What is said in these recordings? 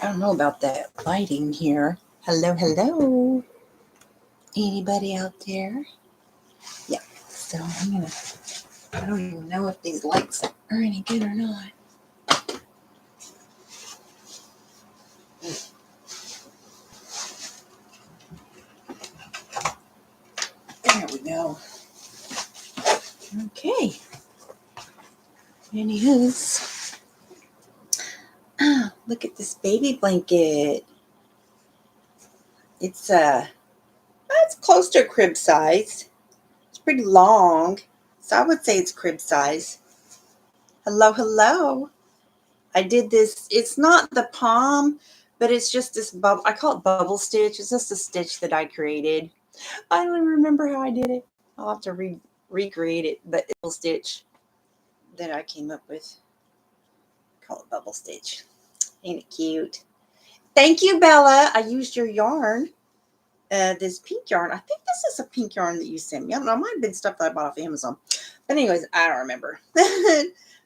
I don't know about that lighting here. Hello, hello. Anybody out there? Yeah. So I don't even know if these lights are any good or not. There we go. Okay. Anywho's, look at this baby blanket. It's close to a crib size. It's pretty long, so I would say it's crib size. Hello, hello. I did this. It's not the palm, but it's just this bubble. I call it bubble stitch. It's just a stitch that I created. I don't even remember how I did it. I'll have to recreate it. But it's a stitch that I came up with. Call it bubble stitch. Ain't it cute? Thank you, Bella. I used your yarn. This pink yarn. I think this is a pink yarn that you sent me. I don't know. It might have been stuff that I bought off Amazon. But anyways, I don't remember.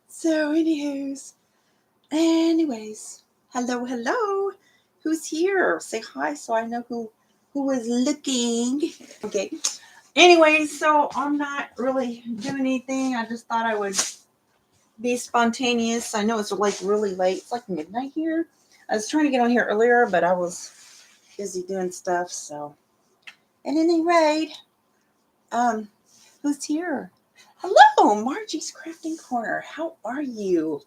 So, anyways, hello, hello. Who's here? Say hi so I know who is looking. Okay. Anyway, so I'm not really doing anything. I just thought I would be spontaneous. I know it's like really late. It's like midnight here. I was trying to get on here earlier, but I was busy doing stuff. So, at any rate, um, who's here? Hello, Margie's Crafting Corner. How are you?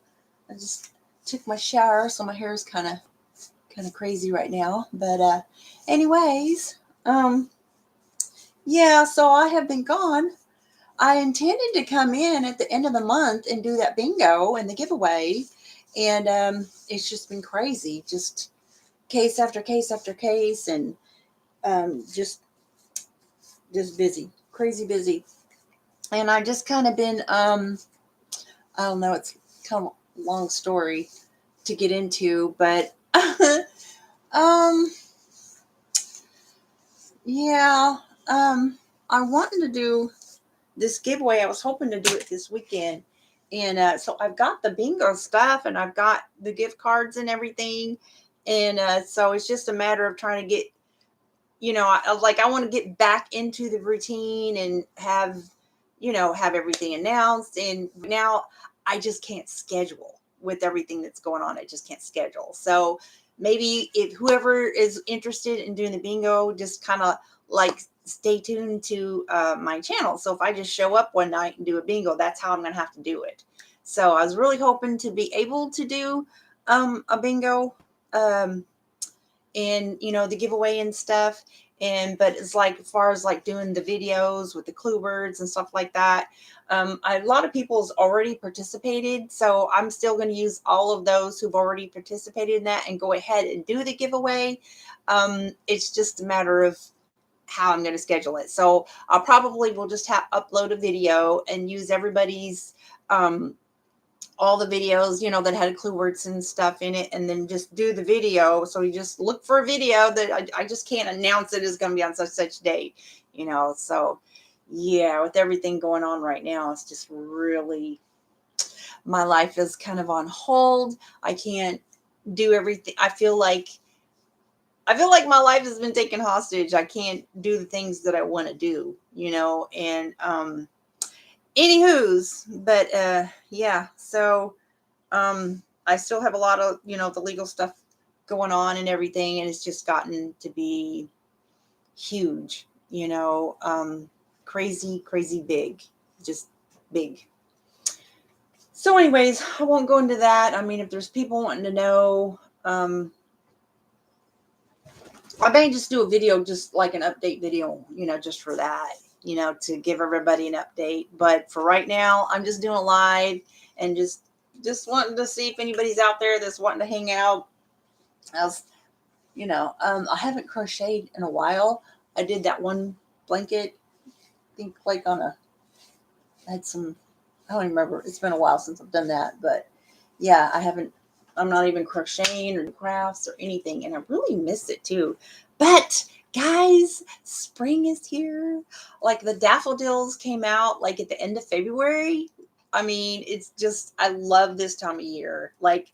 I just took my shower, so my hair is kind of crazy right now. But anyways, yeah. So I have been gone. I intended to come in at the end of the month and do that bingo and the giveaway, and it's just been crazy. Just case after case after case, and just busy, crazy busy. And I just kind of been I don't know. It's kind of a long story to get into, but um yeah, I wanted to do this giveaway. I was hoping to do it this weekend, and so I've got the bingo stuff, and I've got the gift cards and everything, and so it's just a matter of trying to get, I want to get back into the routine and have everything announced. And now I just can't schedule with everything that's going on. I just can't schedule. So maybe if whoever is interested in doing the bingo, just kind of like stay tuned to my channel. So if I just show up one night and do a bingo, that's how I'm going to have to do it. So I was really hoping to be able to do a bingo. And the giveaway and stuff, but it's like as far as like doing the videos with the clue words and stuff like that, a lot of people's already participated, so I'm still going to use all of those who've already participated in that and go ahead and do the giveaway. It's just a matter of how I'm going to schedule it. So I'll probably will just have upload a video and use everybody's all the videos, that had clue words and stuff in it, and then just do the video. So you just look for a video that I just can't announce it is going to be on such date. So yeah, with everything going on right now, it's just really, my life is kind of on hold. I can't do everything. I feel like my life has been taken hostage. I can't do the things that I want to do, and anywho's, but yeah, so I still have a lot of, the legal stuff going on and everything, and it's just gotten to be huge, crazy, crazy big, just big. So, anyways, I won't go into that. I mean, if there's people wanting to know, I may just do a video, just like an update video, just for that, to give everybody an update. But for right now, I'm just doing live and just wanting to see if anybody's out there that's wanting to hang out. I haven't crocheted in a while. I did that one blanket, I think like I had some, I don't even remember. It's been a while since I've done that, but yeah, I'm not even crocheting or crafts or anything, and I really miss it too. But guys, spring is here. Like the daffodils came out like at the end of February. I mean, it's just, I love this time of year. Like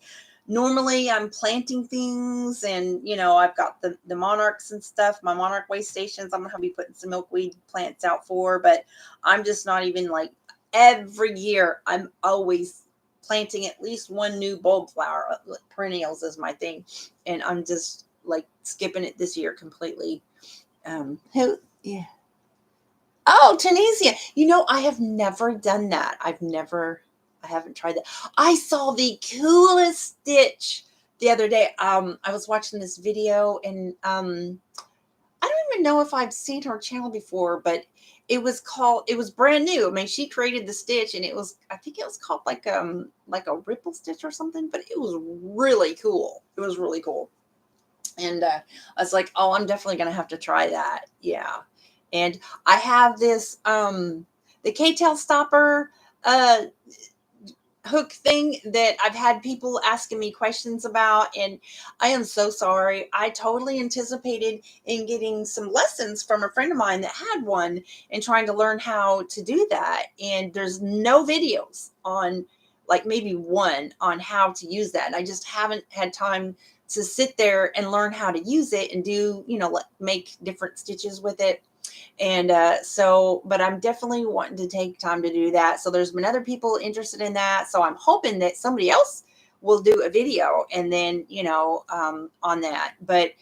normally I'm planting things, and I've got the monarchs and stuff, my monarch waste stations. I'm gonna be putting some milkweed plants out for, but I'm just not even like, every year I'm always planting at least one new bulb flower. Perennials is my thing, and I'm just like skipping it this year completely. Who Yeah. Oh, Tunisia. I have never done that. I haven't tried that. I saw the coolest stitch the other day. I was watching this video, and I don't even know if I've seen her channel before, but it was brand new. I mean, she created the stitch, and I think it was called like a ripple stitch or something, but it was really cool. It was really cool. And I was like, oh, I'm definitely gonna have to try that. Yeah. And I have this the K-tail stopper uh hook thing that I've had people asking me questions about, and I am so sorry. I totally anticipated in getting some lessons from a friend of mine that had one, and trying to learn how to do that, and there's no videos on, like, maybe one on how to use that, and I just haven't had time to sit there and learn how to use it and do, like, make different stitches with it. And but I'm definitely wanting to take time to do that. So there's been other people interested in that. So I'm hoping that somebody else will do a video, and then, on that. But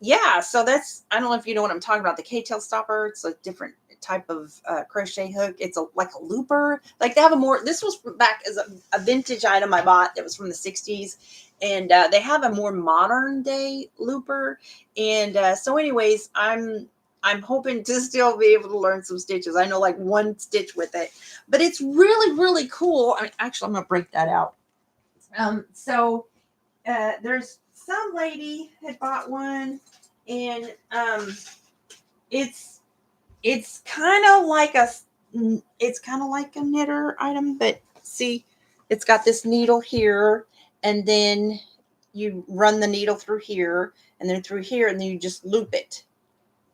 yeah. So I don't know if you know what I'm talking about. The K-tail stopper. It's a different type of crochet hook. It's like a looper. Like, they have this was back as a vintage item I bought that was from the 60s. And they have a more modern day looper. And so anyways, I'm hoping to still be able to learn some stitches. I know like one stitch with it, but it's really, really cool. Actually, I'm going to break that out. So there's some lady had bought one, and it's it's kind of like a knitter item, but see, it's got this needle here, and then you run the needle through here, and then through here, and then you just loop it.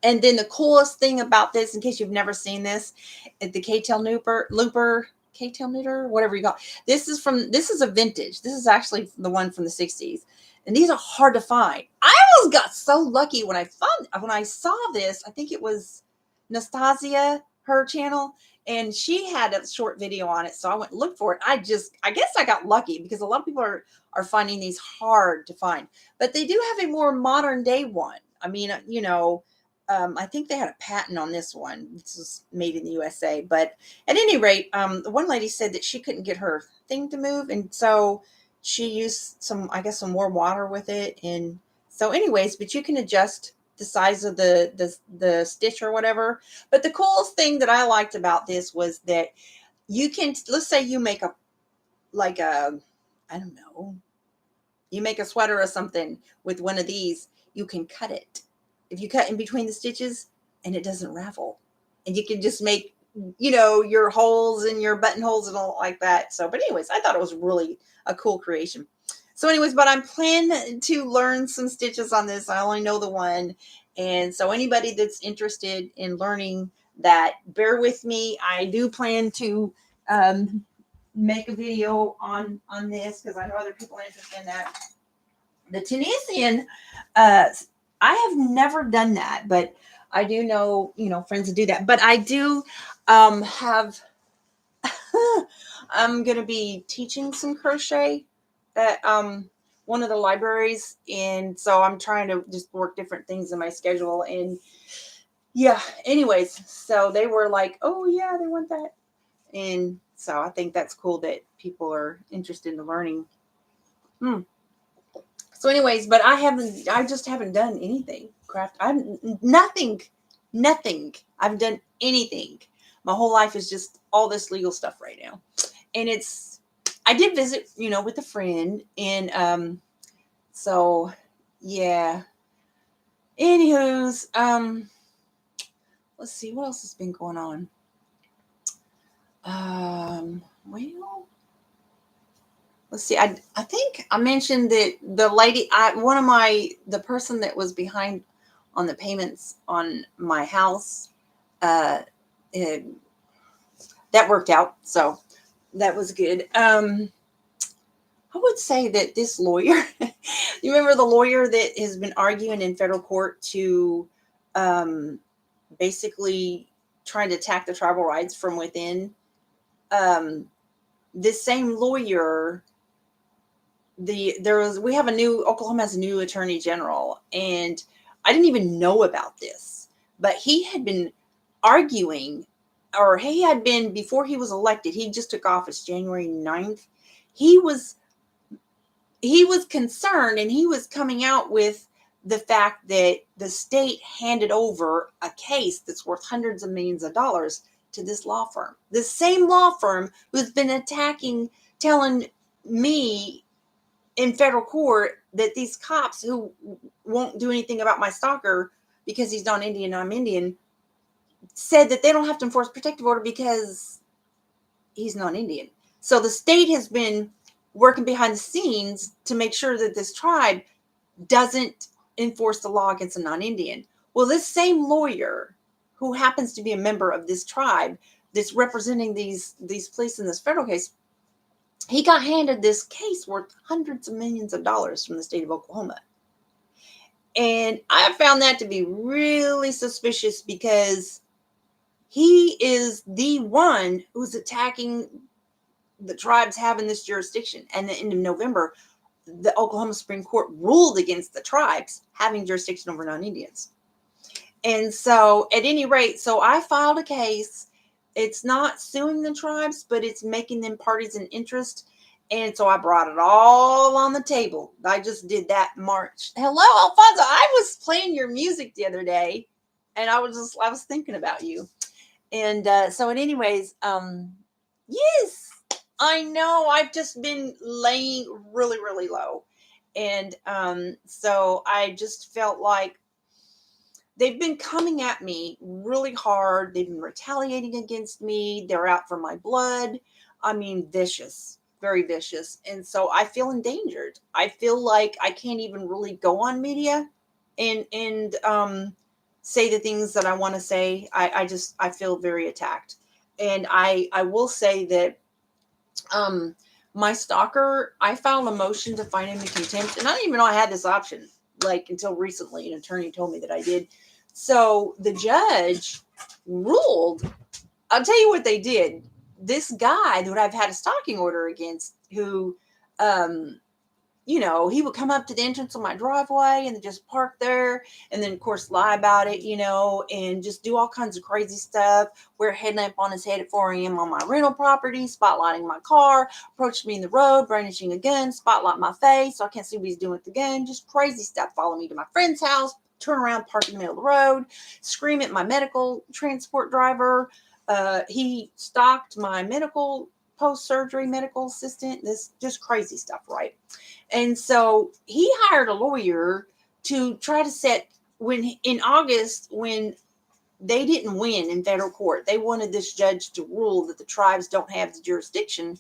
And then the coolest thing about this, in case you've never seen this, the K-tail looper, K-tail knitter, whatever you call it. This is a vintage. This is actually the one from the 60s. And these are hard to find. I almost got so lucky when I saw this. I think it was Nastasia, her channel, and she had a short video on it. So I went and looked for it. I guess I got lucky, because a lot of people are finding these hard to find. But they do have a more modern day one. I mean, I think they had a patent on this one. This is made in the USA. But at any rate, the one lady said that she couldn't get her thing to move, and so she used some more water with it. And so, anyways, but you can adjust the size of the stitch or whatever. But the coolest thing that I liked about this was that you can, let's say you make I don't know, you make a sweater or something with one of these, you can cut it. If you cut in between the stitches, and it doesn't ravel, and you can just make, your holes and your buttonholes and all like that. So, but anyways, I thought it was really a cool creation. So anyways, but I'm planning to learn some stitches on this. I only know the one. And so anybody that's interested in learning that, bear with me. I do plan to make a video on this, because I know other people are interested in that. The Tunisian, I have never done that, but I do know, friends that do that. But I do have, I'm going to be teaching some crochet at one of the libraries. And so I'm trying to just work different things in my schedule. And yeah, anyways, so they were like, oh, yeah, they want that. And so I think that's cool that people are interested in learning. So anyways, but I just haven't done anything craft. I'm nothing. I haven't done anything. My whole life is just all this legal stuff right now. And I did visit, with a friend, and so yeah. Anywho's, let's see what else has been going on. Well, let's see. I think I mentioned that the lady, the person that was behind on the payments on my house, uh, it, that worked out. So that was good. I would say that this lawyer, you remember the lawyer that has been arguing in federal court to um, basically trying to attack the tribal rights from within? Um, this same lawyer, we have a new Oklahoma has a new attorney general, and I didn't even know about this, but he had been arguing, or he had been before he was elected. He just took office January 9th. He was he was concerned, and he was coming out with the fact that the state handed over a case that's worth hundreds of millions of dollars to this law firm. The same law firm who's been attacking, telling me in federal court that these cops who won't do anything about my stalker because he's not Indian, I'm Indian, said that they don't have to enforce protective order because he's not Indian. So the state has been working behind the scenes to make sure that this tribe doesn't enforce the law against a non-Indian. Well, this same lawyer who happens to be a member of this tribe that's representing these police in this federal case, he got handed this case worth hundreds of millions of dollars from the state of Oklahoma. And I found that to be really suspicious because he is the one who's attacking the tribes having this jurisdiction. And at the end of November, the Oklahoma Supreme Court ruled against the tribes having jurisdiction over non-Indians. And so at any rate, so I filed a case. It's not suing the tribes, but it's making them parties in interest. And so I brought it all on the table. I just did that March. Hello, Alfonso. I was playing your music the other day, and I was thinking about you. And so anyways, yes, I know I've just been laying really, really low. And so I just felt like they've been coming at me really hard. They've been retaliating against me. They're out for my blood. I mean, vicious, very vicious. And so I feel endangered. I feel like I can't even really go on media and say the things that I want to say. I feel very attacked. And I will say that my stalker, I filed a motion to find him in contempt, and I didn't even know I had this option like until recently. An attorney told me that I did. So the judge ruled. I'll tell you what they did. This guy that I've had a stalking order against, who he would come up to the entrance of my driveway and just park there, and then of course lie about it, and just do all kinds of crazy stuff, wear a headlamp on his head at 4 a.m. on my rental property, spotlighting my car, approach me in the road, brandishing a gun, spotlight my face so I can't see what he's doing with the gun, just crazy stuff. Follow me to my friend's house, turn around, park in the middle of the road, scream at my medical transport driver. He stalked my medical post-surgery medical assistant. This just crazy stuff, right? And so he hired a lawyer to try to in August, when they didn't win in federal court, they wanted this judge to rule that the tribes don't have the jurisdiction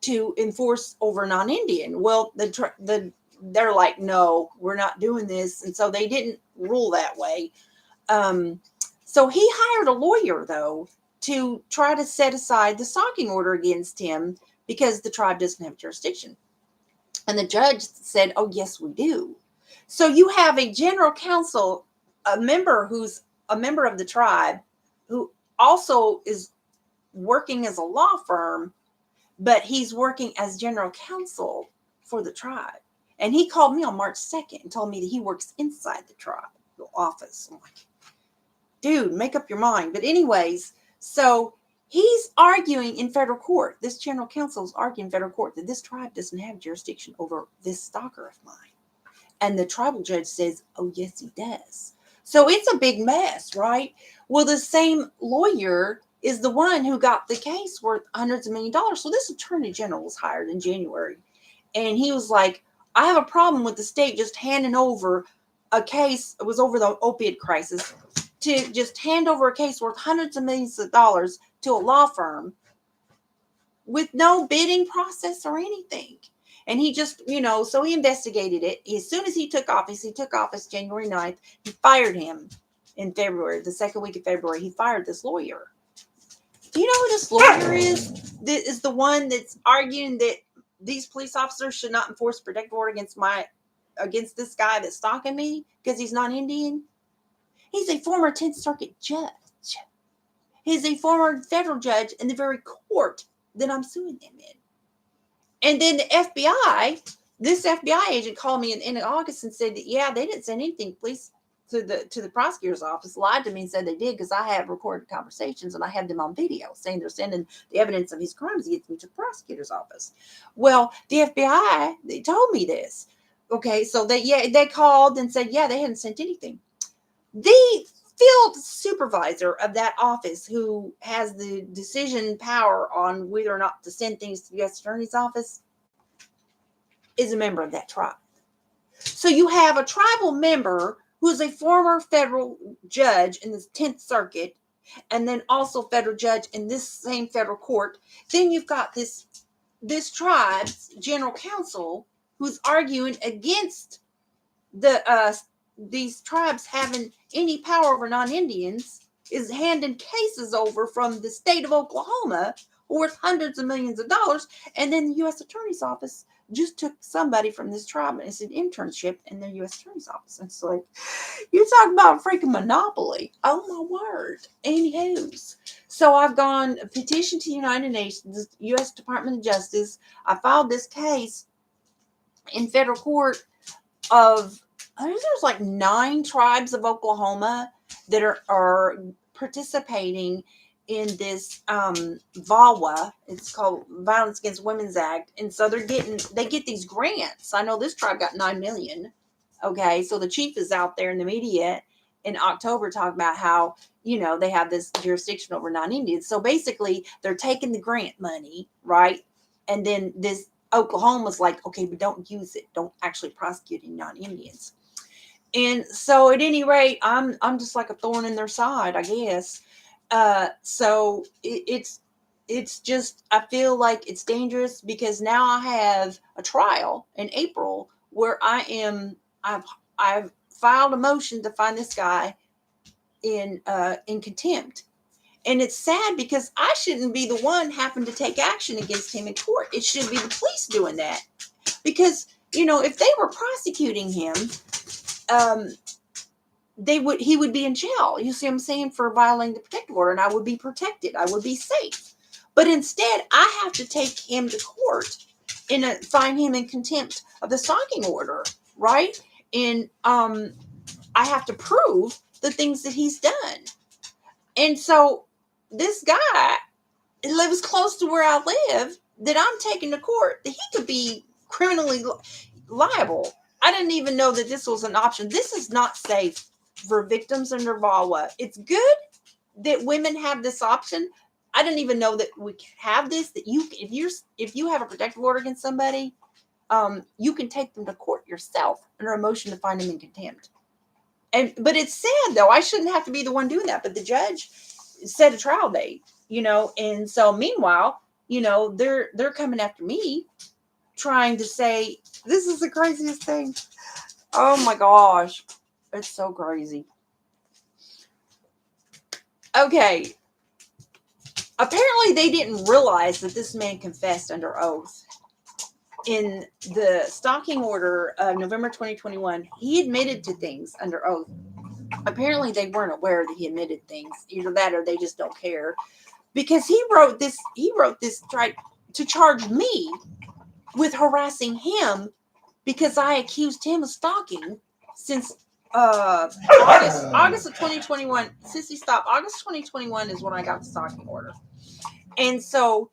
to enforce over non-Indian. Well, they're like, no, we're not doing this. And so they didn't rule that way. So he hired a lawyer, though, to try to set aside the stalking order against him because the tribe doesn't have jurisdiction. And the judge said, oh, yes, we do. So you have a general counsel, a member who's a member of the tribe, who also is working as a law firm, but he's working as general counsel for the tribe. And he called me on March 2nd and told me that he works inside the tribe, the office. I'm like, dude, make up your mind. But anyways, so he's arguing in federal court. This general counsel is arguing in federal court that this tribe doesn't have jurisdiction over this stalker of mine. And the tribal judge says, oh, yes, he does. So it's a big mess, right? Well, the same lawyer is the one who got the case worth hundreds of millions of dollars. So this attorney general was hired in January. And he was like, I have a problem with the state just handing over a case. It was over the opiate crisis, to just hand over a case worth hundreds of millions of dollars to a law firm with no bidding process or anything. And he just, so he investigated it. As soon as he took office January 9th, he fired him in February, the second week of February. He fired this lawyer. Do you know who this lawyer is? This is the one that's arguing that these police officers should not enforce a protective order against this guy that's stalking me because he's not Indian. He's a former 10th Circuit judge. He's a former federal judge in the very court that I'm suing them in. And then the FBI, this FBI agent called me in August and said that, yeah, they didn't send anything, police, to the prosecutor's office, lied to me and said they did because I have recorded conversations and I have them on video saying they're sending the evidence of his crimes against me to the prosecutor's office. Well, the FBI, they told me this. Okay, so they called and said, yeah, they hadn't sent anything. The field supervisor of that office, who has the decision power on whether or not to send things to the U.S. Attorney's Office, is a member of that tribe. So you have a tribal member who is a former federal judge in the 10th Circuit, and then also federal judge in this same federal court. Then you've got this tribe's general counsel who's arguing against these tribes having any power over non-Indians, is handing cases over from the state of Oklahoma worth hundreds of millions of dollars, and then the U.S. Attorney's Office just took somebody from this tribe and it's an internship in the U.S. Attorney's Office. And it's like, you talk about a freaking monopoly. Oh my word. Anywho's. So I've gone a petition to the United Nations, the U.S. Department of Justice. I filed this case in federal court of, I think there's like 9 tribes of Oklahoma that are participating in this VAWA. It's called Violence Against Women's Act. And so they get these grants. I know this tribe got $9 million. Okay, so the chief is out there in the media in October talking about how, they have this jurisdiction over non-Indians. So basically they're taking the grant money, right? And then this Oklahoma's like, okay, but don't use it. Don't actually prosecute any non-Indians. And so at any rate, I'm just like a thorn in their side, I guess. So it's just, I feel like it's dangerous because now I have a trial in April where I've filed a motion to find this guy in contempt. And it's sad because I shouldn't be the one having to take action against him in court. It should be the police doing that. Because, if they were prosecuting him, he would be in jail. You see what I'm saying? For violating the protective order, and I would be protected. I would be safe. But instead, I have to take him to court and find him in contempt of the stalking order, right? And I have to prove the things that he's done. And so this guy lives close to where I live that I'm taking to court that he could be criminally liable. I didn't even know that this was an option. This is not safe for victims under VAWA. It's good that women have this option. I didn't even know that we have this, that if you have a protective order against somebody, you can take them to court yourself under a motion to find them in contempt. But it's sad though. I shouldn't have to be the one doing that, but the judge set a trial date, and so meanwhile, they're coming after me trying to say, this is the craziest thing. Oh my gosh. It's so crazy. Okay. Apparently they didn't realize that this man confessed under oath. In the stalking order of November 2021, he admitted to things under oath. Apparently they weren't aware that he admitted things. Either that or they just don't care. Because he wrote this to charge me with harassing him because I accused him of stalking since August of 2021. Since he stopped, August 2021 is when I got the stalking order. And so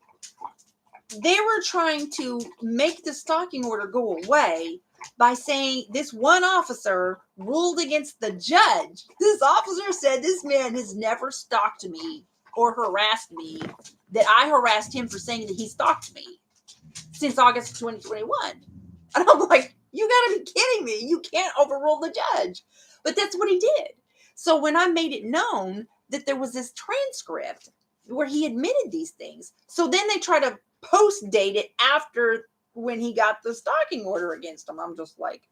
they were trying to make the stalking order go away by saying this one officer ruled against the judge. This officer said this man has never stalked me or harassed me, that I harassed him for saying that he stalked me since August of 2021. And I'm like, you gotta be kidding me. You can't overrule the judge. But that's what he did. So when I made it known that there was this transcript where he admitted these things, so then they try to post date it after when he got the stalking order against him. I'm just like,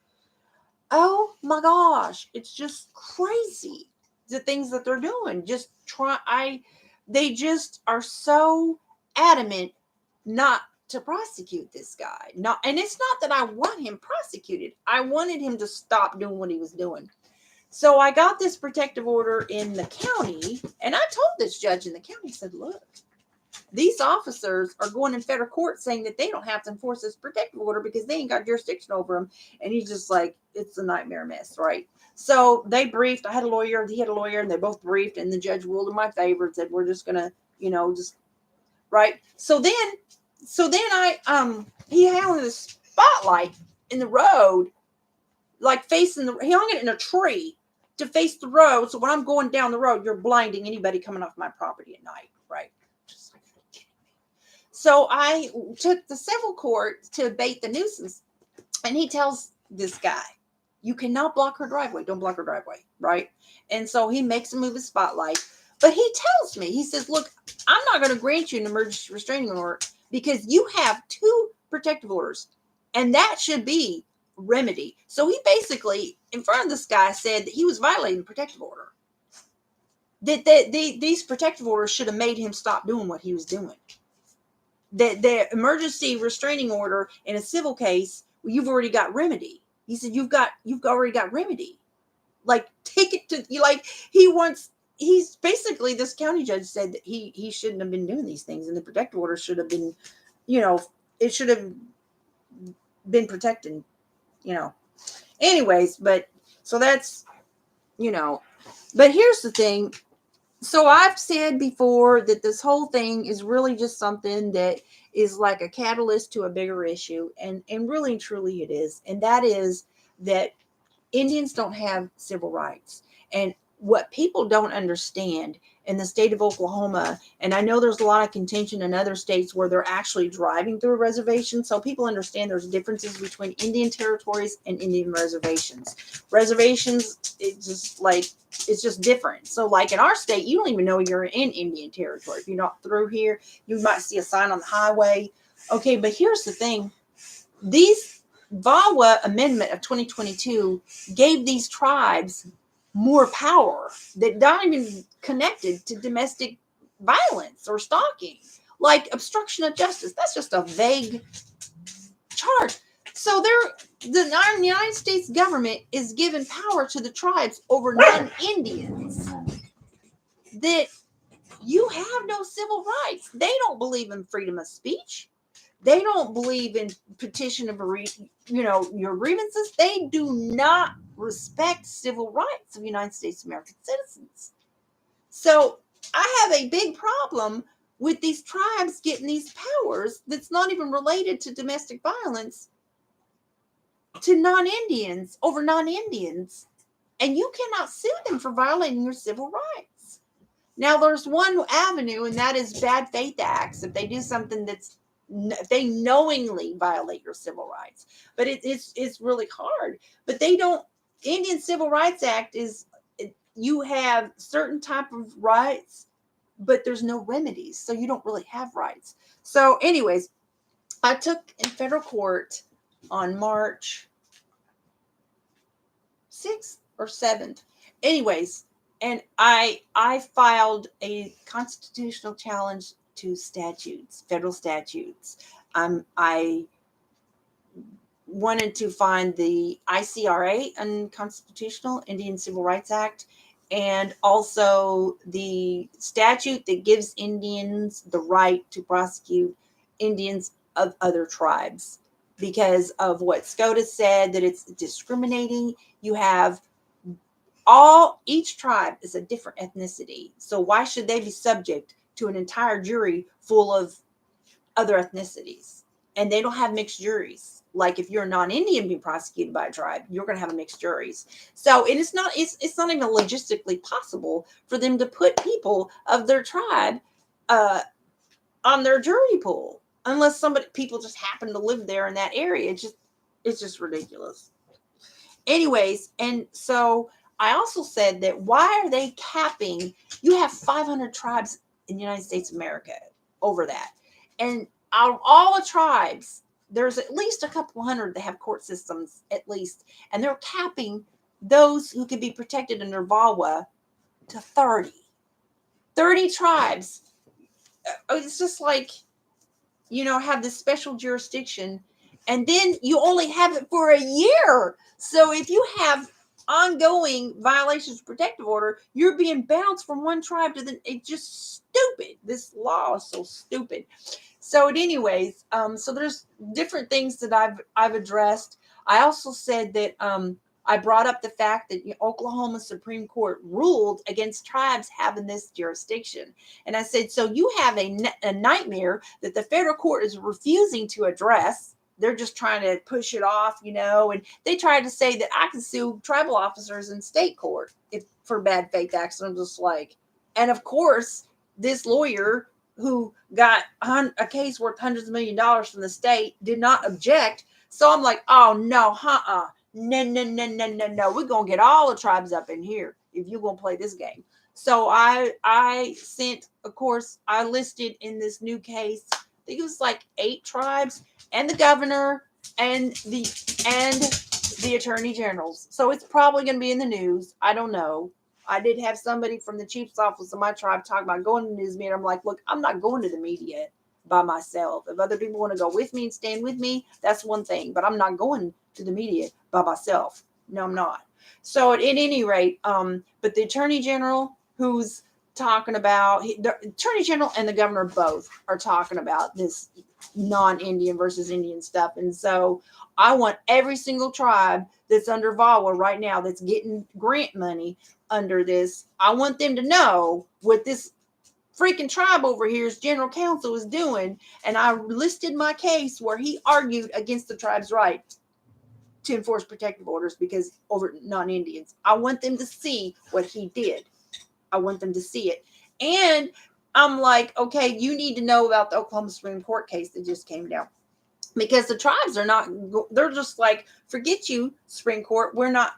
oh my gosh, it's just crazy the things that they're doing. They just are so adamant not to prosecute this guy. Not, and it's not that I want him prosecuted. I wanted him to stop doing what he was doing. So I got this protective order in the county, and I told this judge in the county, said, look, these officers are going in federal court saying that they don't have to enforce this protective order because they ain't got jurisdiction over them. And he's just like, it's a nightmare mess, right? So they briefed. I had a lawyer, he had a lawyer, and they both briefed, and the judge ruled in my favor and said, we're just gonna, just right. So then he hung this spotlight in the road, like facing he hung it in a tree to face the road. So when I'm going down the road, you're blinding anybody coming off my property at night, right? Just like, so I took the civil court to abate the nuisance, and he tells this guy, you cannot block her driveway. Don't block her driveway, right? And so he makes him move his spotlight. But he tells me, he says, look, I'm not going to grant you an emergency restraining order because you have 2 protective orders, and that should be remedy. So he basically, in front of this guy, said that he was violating the protective order. That these protective orders should have made him stop doing what he was doing. That the emergency restraining order in a civil case, you've already got remedy. He said, you've already got remedy. Like, take it to you. Like, he's basically, this county judge said that he shouldn't have been doing these things, and the protective order should have been, it should have been protected, anyways. But so that's, but here's the thing. So I've said before that this whole thing is really just something that is like a catalyst to a bigger issue. And really and truly it is. And that is that Indians don't have civil rights. And what people don't understand in the state of Oklahoma, and I know there's a lot of contention in other states where they're actually driving through a reservation. So people understand there's differences between Indian territories and Indian reservations. Reservations, it's just different. So like in our state, you don't even know you're in Indian territory. If you're not through here, you might see a sign on the highway. Okay, but here's the thing. These VAWA amendment of 2022 gave these tribes more power that not even connected to domestic violence or stalking, like obstruction of justice. That's just a vague charge. So the United States government is giving power to the tribes over non-Indians that you have no civil rights. They don't believe in freedom of speech. They don't believe in petition of your grievances. They do not respect civil rights of United States American citizens. So I have a big problem with these tribes getting these powers that's not even related to domestic violence to non-Indians over non-Indians. And you cannot sue them for violating your civil rights. Now, there's one avenue, and that is bad faith acts. If they do something if they knowingly violate your civil rights, but it's really hard. But they don't. Indian Civil Rights Act is, you have certain type of rights, but there's no remedies, so you don't really have rights. So, anyways, I took in federal court on March 6th or 7th. Anyways, and I filed a constitutional challenge to statutes, federal statutes. I wanted to find the ICRA, Unconstitutional Indian Civil Rights Act, and also the statute that gives Indians the right to prosecute Indians of other tribes because of what SCOTUS said, that it's discriminating. You have each tribe is a different ethnicity. So why should they be subject to an entire jury full of other ethnicities? And they don't have mixed juries. Like if you're a non-Indian being prosecuted by a tribe, you're going to have a mixed juries. So it's not even logistically possible for them to put people of their tribe on their jury pool unless people just happen to live there in that area. It's just ridiculous. Anyways, and so I also said that why are they capping? You have 500 tribes in the United States of America over that. And out of all the tribes, there's at least a couple hundred that have court systems at least. And they're capping those who can be protected under VAWA to 30. 30 tribes. It's just like, have this special jurisdiction, and then you only have it for a year. So if you have ongoing violations of protective order, you're being bounced from one tribe to the. It's just stupid. This law is so stupid. So, anyways, so there's different things that I've addressed. I also said that I brought up the fact that Oklahoma Supreme Court ruled against tribes having this jurisdiction, and I said, so you have a nightmare that the federal court is refusing to address. They're just trying to push it off, and they tried to say that I can sue tribal officers in state court if for bad faith acts. And I'm just like, and of course, this lawyer who got a case worth hundreds of $1,000,000 from the state did not object. So I'm like, oh no, no. We're gonna get all the tribes up in here if you're gonna play this game. So I sent, of course, I listed in this new case, I think it was like 8 tribes and the governor and the attorney generals. So it's probably gonna be in the news. I don't know. I did have somebody from the chief's office of my tribe talk about going to the news media. I'm like, look, I'm not going to the media by myself. If other people want to go with me and stand with me, that's one thing. But I'm not going to the media by myself. No, I'm not. So at any rate, but the attorney general who's talking about, the attorney general and the governor both are talking about this non-Indian versus Indian stuff. And so I want every single tribe that's under VAWA right now that's getting grant money under this, I want them to know what this freaking tribe over here's general counsel is doing. And I listed my case where he argued against the tribe's right to enforce protective orders because over non-Indians. I want them to see what he did. I want them to see it. And I'm like, okay, you need to know about the Oklahoma Supreme Court case that just came down. Because the tribes are not, they're just like, forget you, Supreme Court. We're not,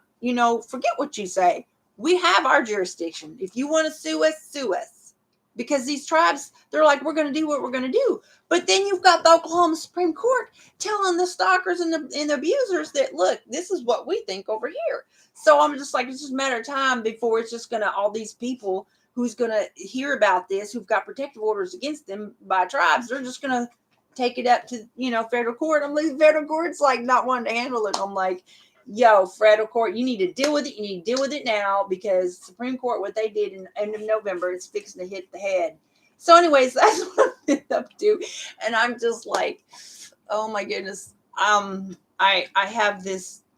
forget what you say. We have our jurisdiction. If you want to sue us, sue us. Because these tribes, they're like, we're going to do what we're going to do. But then you've got the Oklahoma Supreme Court telling the stalkers and the abusers that, look, this is what we think over here. So I'm just like, it's just a matter of time before it's just going to, all these people who's going to hear about this, who've got protective orders against them by tribes, they're just going to take it up to, federal court. I'm like, federal court's like not wanting to handle it. I'm like, yo, federal court, you need to deal with it. You need to deal with it now because Supreme Court, what they did in end of November, is fixing to hit the head. So anyways, that's what I ended up doing. And I'm just like, oh my goodness.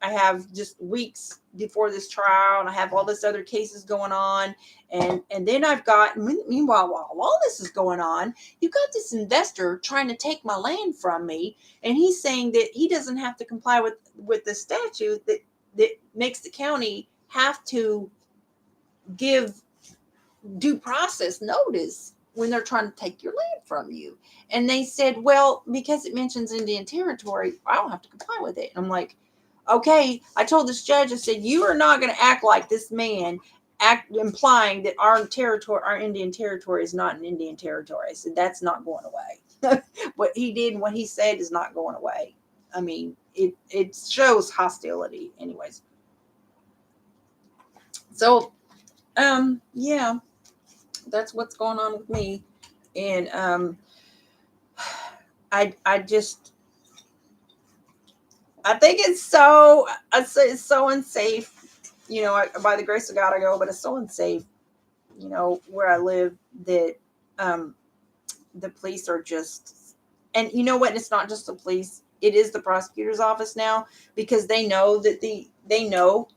I have just weeks before this trial, and I have all this other cases going on. And then I've got, meanwhile, while all this is going on, you've got this investor trying to take my land from me. And he's saying that he doesn't have to comply with the statute that makes the county have to give due process notice when they're trying to take your land from you. And they said, well, because it mentions Indian territory, I don't have to comply with it. And I'm like, okay. I told this judge, I said, you are not going to act like this man implying that our Indian territory is not an Indian territory. I said, that's not going away. What he did and what he said is not going away. I mean, it shows hostility anyways. So, yeah, that's what's going on with me. And, I think it's so unsafe. By the grace of God, I go, but it's so unsafe, where I live that the police are just, and you know what? It's not just the police. It is the prosecutor's office now, because they know that they know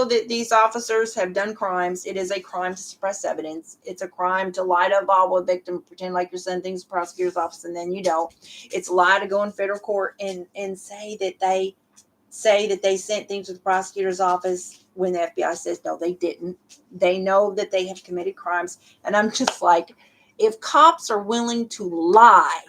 that these officers have done crimes. It is a crime to suppress evidence. It's a crime to lie to a VAWA victim, pretend like you're sending things to the prosecutor's office, and then you don't. It's a lie to go in federal court and say that they sent things to the prosecutor's office when the FBI says no, they didn't. They know that they have committed crimes. And I'm just like, if cops are willing to lie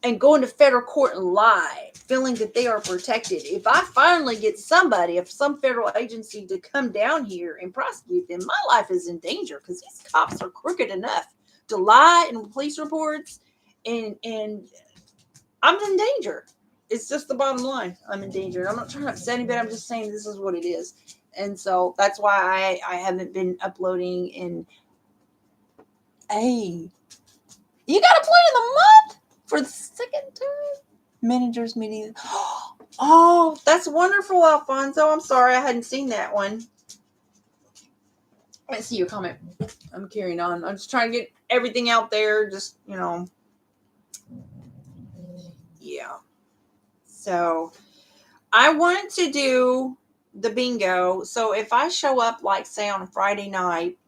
and go into federal court and lie, feeling that they are protected, if I finally get some federal agency to come down here and prosecute them, my life is in danger, because these cops are crooked enough to lie in police reports, and I'm in danger. It's just the bottom line. I'm in danger. And I'm not trying to upset anybody. I'm just saying this is what it is. And so that's why I haven't been uploading. Hey, you got a play of the month for the second time? Managers meeting. Oh, that's wonderful, Alfonso. I'm sorry I hadn't seen that one. I see your comment. I'm carrying on. I'm just trying to get everything out there. Just, yeah. So I wanted to do the bingo. So if I show up, like, say, on a Friday night,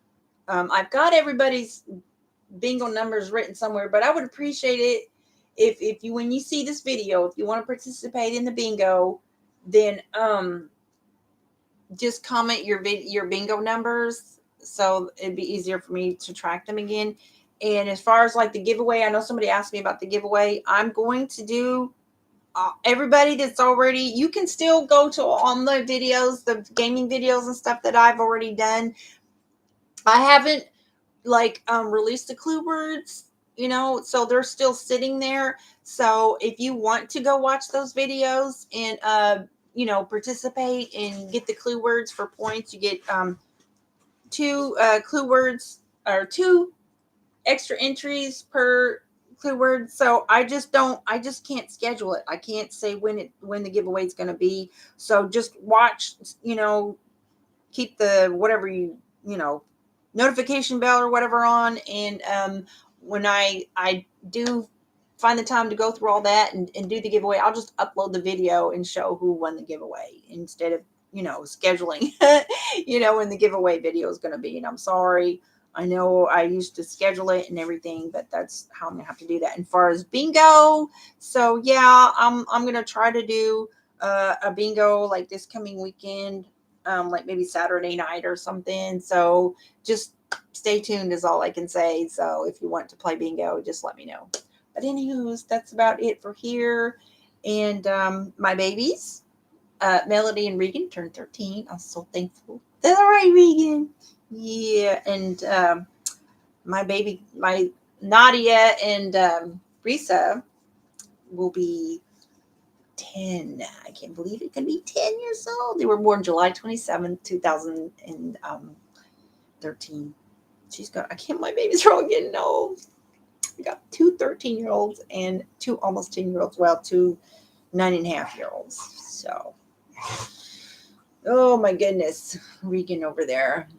I've got everybody's bingo numbers written somewhere, but I would appreciate it if you, when you see this video, if you want to participate in the bingo, then just comment your bingo numbers, so it'd be easier for me to track them again. And as far as like the giveaway, I know somebody asked me about the giveaway. I'm going to do everybody that's already, you can still go to on the videos, the gaming videos and stuff that I've already done. I haven't like released the clue words, so they're still sitting there. So if you want to go watch those videos and participate and get the clue words for points, you get two clue words or two extra entries per clue word. So I just can't schedule it. I can't say when the giveaway is going to be. So just watch, keep the whatever notification bell or whatever on, and when I do find the time to go through all that and do the giveaway, I'll just upload the video and show who won the giveaway instead of scheduling when the giveaway video is going to be. And I'm sorry, I know I used to schedule it and everything, but that's how I'm gonna have to do that. And as far as bingo, so yeah, I'm gonna try to do a bingo like this coming weekend, like maybe Saturday night or something. So just stay tuned is all I can say. So if you want to play bingo, just let me know. But anywho's, that's about it for here. And my babies, Melody and Regan, turned 13. I'm so thankful. That's all right, Regan. Yeah, and my Nadia and Risa will be 10. I can't believe it can be 10 years old. They were born July 27th, 2013. I can't, my babies are all getting old. I got two 13-year-olds and two almost 10-year-olds. Well, two 9.5-year-olds. So, oh my goodness, Regan over there.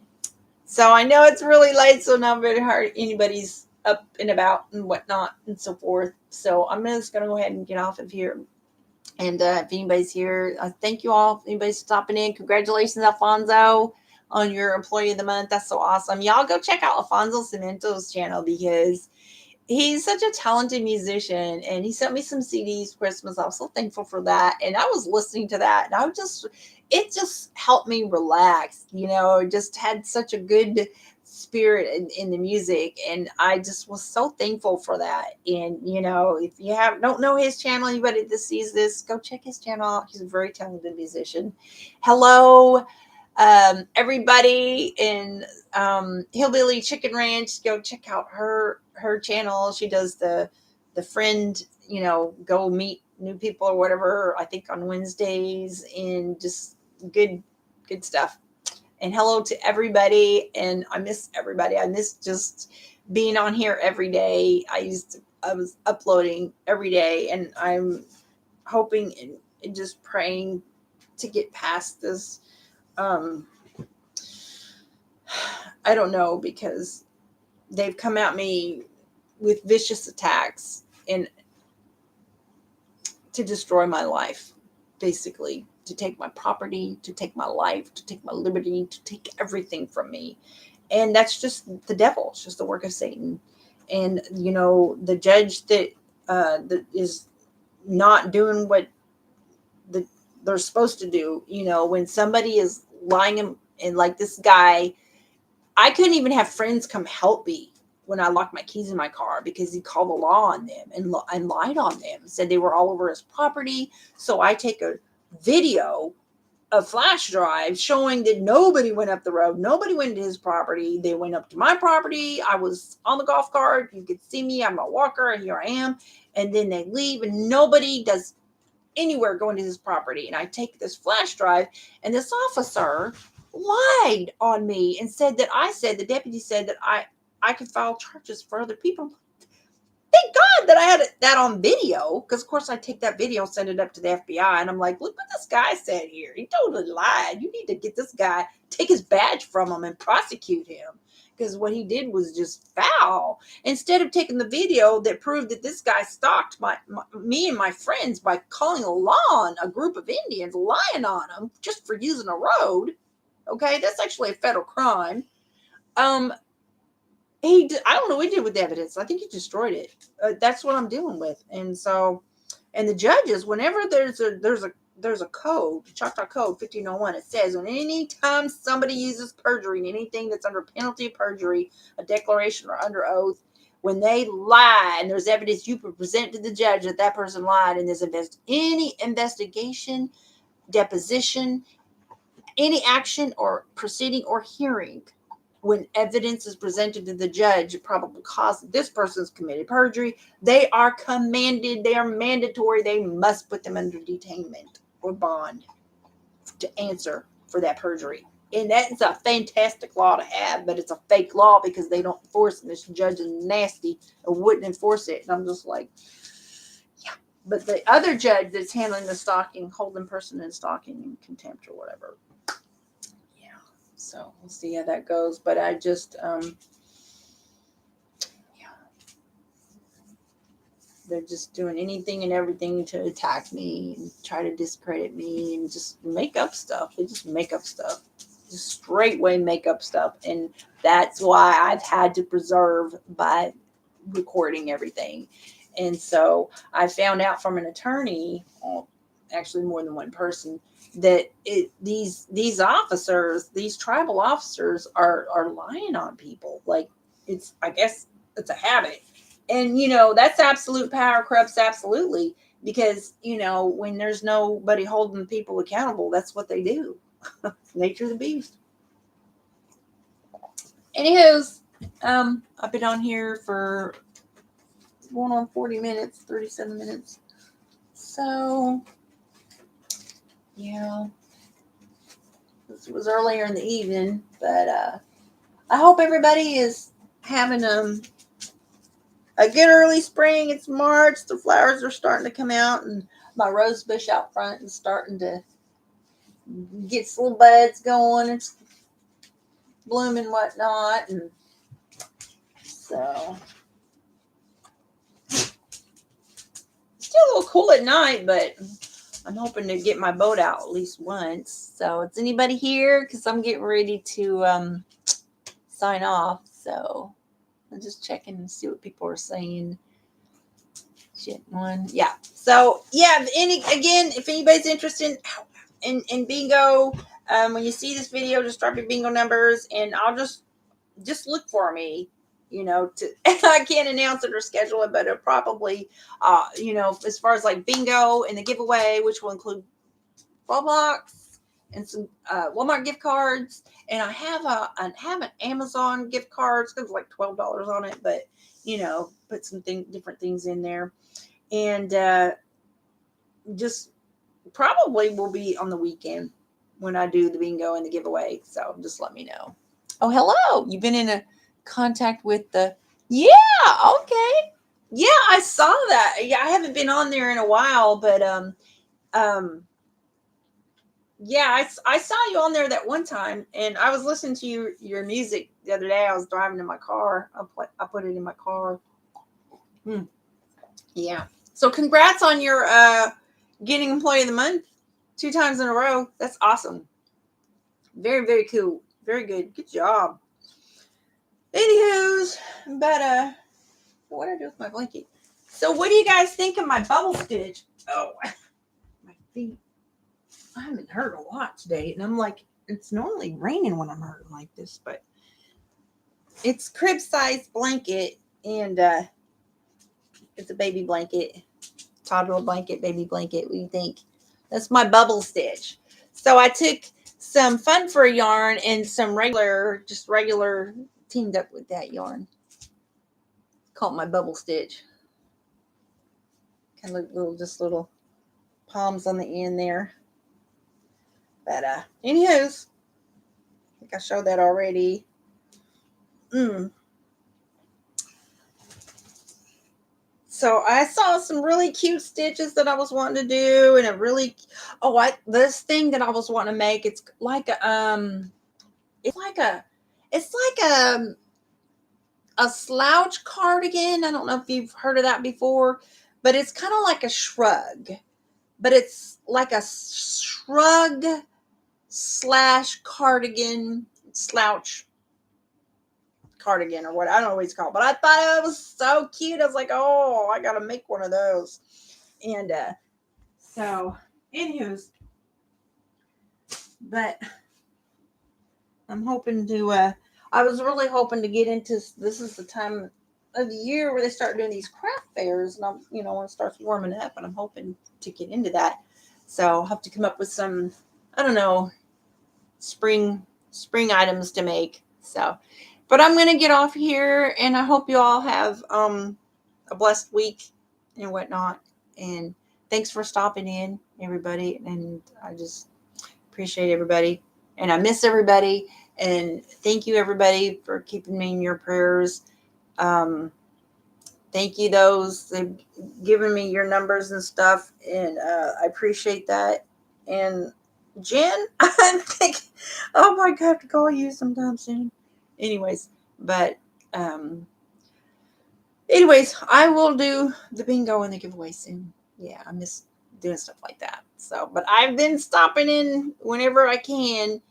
So I know it's really late, so not very hard. Anybody's up and about and whatnot and so forth. So I'm just going to go ahead and get off of here. And if anybody's here, thank you all. If anybody's stopping in, congratulations, Alfonso, on your Employee of the Month. That's so awesome. Y'all go check out Alfonso Cemento's channel because he's such a talented musician, and he sent me some CDs for Christmas. I was so thankful for that. And I was listening to that, and it just helped me relax. It just had such a good spirit in the music, and I just was so thankful for that. And if you don't know his channel, anybody that sees this, go check his channel out. He's a very talented musician. Hello, everybody in Hillbilly Chicken Ranch. Go check out her channel. She does the friend, go meet new people or whatever, I think on Wednesdays, and just good stuff. And hello to everybody. And I miss everybody. I miss just being on here every day. I was uploading every day, and I'm hoping and just praying to get past this. I don't know, because they've come at me with vicious attacks and to destroy my life, basically, to take my property, to take my life, to take my liberty, to take everything from me. And that's just the devil. It's just the work of Satan. And, the judge that is not doing what they're supposed to do, when somebody is lying and like this guy, I couldn't even have friends come help me when I locked my keys in my car because he called the law on them and lied on them, said they were all over his property. So I take a video, a flash drive showing that nobody went up the road. Nobody went to his property. They went up to my property. I was on the golf cart. You could see me. I'm a walker. And here I am. And then they leave and nobody does anywhere going to his property. And I take this flash drive, and this officer lied on me and said that the deputy said that I can file charges for other people. Thank God that I had that on video, because of course I take that video, send it up to the FBI, and I'm like, look what this guy said here. He totally lied. You need to get this guy, take his badge from him, and prosecute him, because what he did was just foul. Instead of taking the video that proved that this guy stalked me and my friends by calling a law on a group of Indians, lying on them just for using a road. Okay, that's actually a federal crime. I don't know what he did with the evidence. I think he destroyed it. That's what I'm dealing with. And so, and the judges, whenever there's a code, Choctaw Code 1501, it says when any time somebody uses perjury in anything that's under penalty of perjury, a declaration or under oath, when they lie and there's evidence, you can present to the judge that that person lied, and there's any investigation, deposition, any action or proceeding or hearing, when evidence is presented to the judge, probable cause that this person's committed perjury, they are commanded, they are mandatory, they must put them under detainment or bond to answer for that perjury. And that's a fantastic law to have, but it's a fake law because they don't enforce it. This judge is nasty and wouldn't enforce it. And I'm just like, yeah. But the other judge that's handling the stalking, holding person in stalking in contempt or whatever, so we'll see how that goes. But I just, they're just doing anything and everything to attack me and try to discredit me and just make up stuff. They just make up stuff, just straight way make up stuff. And that's why I've had to preserve by recording everything. And so I found out from an attorney, actually more than one person, that these officers, these tribal officers are lying on people. Like, it's, I guess it's a habit. And that's absolute power corrupts absolutely, because when there's nobody holding people accountable, that's what they do. Nature of the beast. Anywho's, I've been on here for going on 40 minutes, 37 minutes. So yeah, this was earlier in the evening, but I hope everybody is having a good early spring. It's March. The flowers are starting to come out, and my rose bush out front is starting to get some little buds going. It's blooming and whatnot, and so still a little cool at night, but I'm hoping to get my boat out at least once. So, is anybody here? Because I'm getting ready to sign off. So, I'm just checking and see what people are saying. Shit, one. Yeah. So, yeah, if anybody's interested in bingo, when you see this video, just drop your bingo numbers, and I'll just look for me. I can't announce it or schedule it, but it'll probably, as far as like bingo and the giveaway, which will include Roblox and some Walmart gift cards, and I have an Amazon gift cards. There's like $12 on it, but put some different things in there, and just probably will be on the weekend when I do the bingo and the giveaway. So just let me know. Oh, hello! You've been in a contact with the okay. Yeah, I saw that. Yeah, I haven't been on there in a while, but yeah, I saw you on there that one time, and I was listening to your music the other day. I was driving in my car. I put it in my car. Yeah. So congrats on your getting Employee of the Month 2 times in a row. That's awesome. Very, very cool. Very good. Good job. Anywho's, but what do I do with my blanket? So what do you guys think of my bubble stitch? Oh, my feet. I haven't hurt a lot today, and I'm like, it's normally raining when I'm hurting like this, but it's crib-sized blanket, and it's a baby blanket, toddler blanket, baby blanket. What do you think? That's my bubble stitch. So I took some Fun for a yarn and some regular teamed up with that yarn. Called my bubble stitch. Kind of little palms on the end there. But anywho's, I think I showed that already. So I saw some really cute stitches that I was wanting to do, and a really this thing that I was wanting to make. It's like it's like a it's like a slouch cardigan. I don't know if you've heard of that before, but it's kind of like a shrug. But it's like a shrug slash cardigan slouch cardigan or what, I don't know what it's called, but I thought it was so cute. I was like, oh, I gotta make one of those. And so anywho's, but I'm hoping to I was really hoping to get into, this is the time of the year where they start doing these craft fairs, and I'm, when it starts warming up, and I'm hoping to get into that. So I'll have to come up with some, I don't know, spring items to make. So, but I'm gonna get off here, and I hope you all have a blessed week and whatnot. And thanks for stopping in, everybody. And I just appreciate everybody, and I miss everybody. And thank you, everybody, for keeping me in your prayers. Thank you, those that given me your numbers and stuff, and I appreciate that. And Jen, I think, oh my God, I have to call you sometime soon. Anyways, but anyways, I will do the bingo and the giveaway soon. Yeah, I miss doing stuff like that. So, but I've been stopping in whenever I can,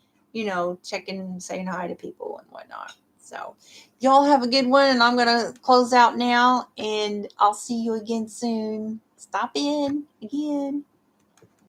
checking, saying hi to people and whatnot. So, y'all have a good one, and I'm gonna close out now, and I'll see you again soon. Stop in again.